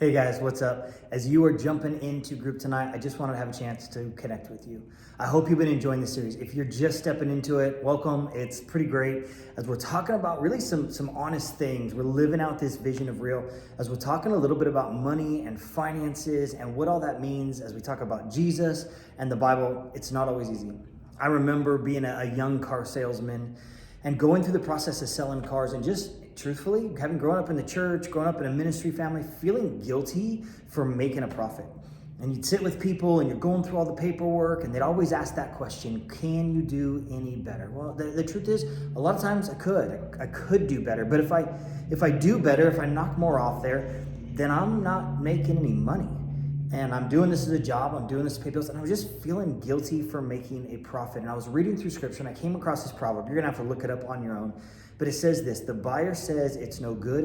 Hey guys, what's up? As you are jumping into group tonight, I just wanted to have a chance to connect with you. I hope you've been enjoying the series. If you're just stepping into it, welcome. It's pretty great as we're talking about really some honest things. We're living out this vision of real as we're talking a little bit about money and finances and what all that means as we talk about Jesus and the Bible. It's not always easy. I remember being a young car salesman and going through the process of selling cars and just truthfully, having grown up in the church, grown up in a ministry family, feeling guilty for making a profit. And you'd sit with people and you're going through all the paperwork and they'd always ask that question, can you do any better? Well, the truth is, a lot of times I could do better. But if I do better, if I knock more off there, then I'm not making any money. And I'm doing this as a job, I'm doing this to pay bills, and I was just feeling guilty for making a profit. And I was reading through scripture and I came across this proverb. You're gonna have to look it up on your own. But it says this, the buyer says, it's no good,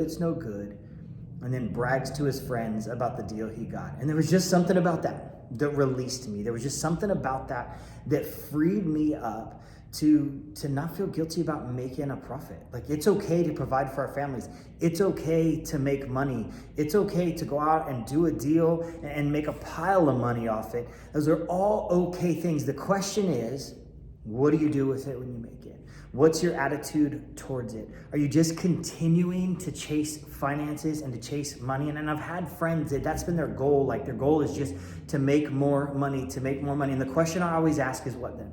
and then brags to his friends about the deal he got. And there was just something about that released me. There was just something about that freed me up to not feel guilty about making a profit. Like, it's okay to provide for our families. It's okay to make money. It's okay to go out and do a deal and make a pile of money off it. Those are all okay things. The question is, what do you do with it when you make it? What's your attitude towards it? Are you just continuing to chase finances and to chase money? And I've had friends that's been their goal. Like, their goal is just to make more money, And the question I always ask is, what then?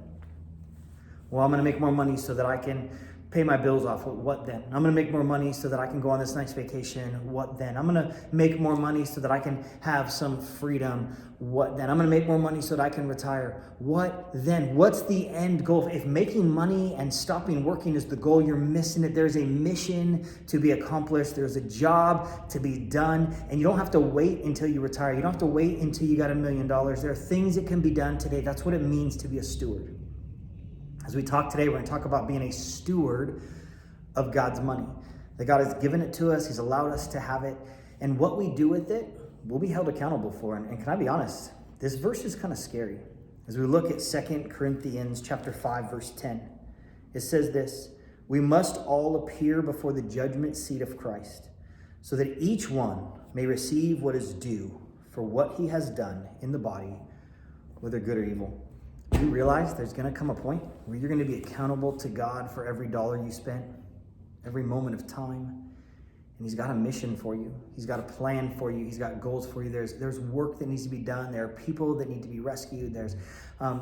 Well, I'm going to make more money so that I can pay my bills off. What then? I'm going to make more money so that I can go on this nice vacation. What then? I'm going to make more money so that I can have some freedom. What then? I'm going to make more money so that I can retire. What then? What's the end goal? If making money and stopping working is the goal, you're missing it. There's a mission to be accomplished. There's a job to be done. And you don't have to wait until you retire. You don't have to wait until you got $1 million. There are things that can be done today. That's what it means to be a steward. As we talk today, we're going to talk about being a steward of God's money. That God has given it to us. He's allowed us to have it. And what we do with it, we'll be held accountable for. And can I be honest? This verse is kind of scary. As we look at 2 Corinthians chapter 5, verse 10, it says this, we must all appear before the judgment seat of Christ, so that each one may receive what is due for what he has done in the body, whether good or evil. You realize there's going to come a point where you're going to be accountable to God for every dollar you spent, every moment of time. And he's got a mission for you. He's got a plan for you. He's got goals for you. There's work that needs to be done. There are people that need to be rescued. There's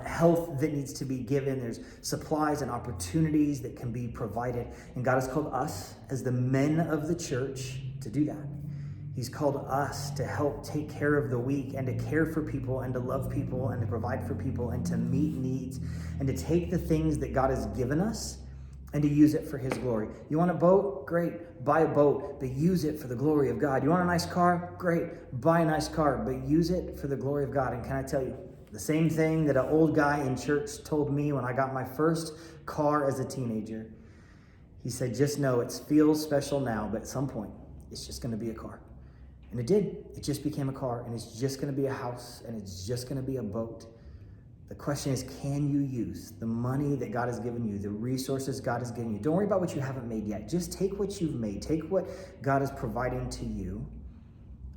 health that needs to be given. There's supplies and opportunities that can be provided. And God has called us as the men of the church to do that. He's called us to help take care of the weak and to care for people and to love people and to provide for people and to meet needs and to take the things that God has given us and to use it for his glory. You want a boat? Great. Buy a boat, but use it for the glory of God. You want a nice car? Great. Buy a nice car, but use it for the glory of God. And can I tell you, the same thing that an old guy in church told me when I got my first car as a teenager. He said, just know it feels special now, but at some point, it's just going to be a car. And it did. It just became a car, and it's just going to be a house, and it's just going to be a boat. The question is, can you use the money that God has given you, the resources God has given you? Don't worry about what you haven't made yet. Just take what you've made. Take what God is providing to you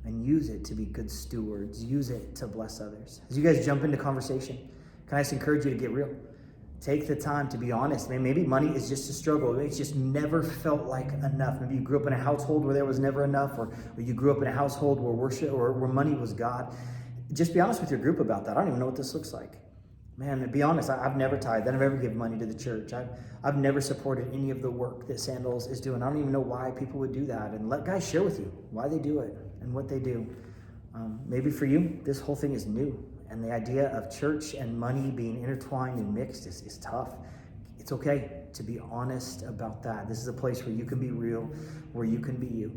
and use it to be good stewards. Use it to bless others. As you guys jump into conversation, can I just encourage you to get real? Take the time to be honest. Maybe money is just a struggle. It's just never felt like enough. Maybe you grew up in a household where there was never enough, or you grew up in a household where worship or where money was God. Just be honest with your group about that. I don't even know what this looks like. Man, to be honest, I've never tithed. I've never given money to the church. I've never supported any of the work that Sandals is doing. I don't even know why people would do that. And let guys share with you why they do it and what they do. Maybe for you, this whole thing is new. And the idea of church and money being intertwined and mixed is tough. It's okay to be honest about that. This is a place where you can be real, where you can be you.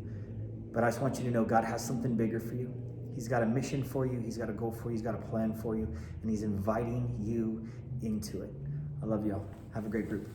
But I just want you to know God has something bigger for you. He's got a mission for you. He's got a goal for you. He's got a plan for you. And he's inviting you into it. I love y'all. Have a great group.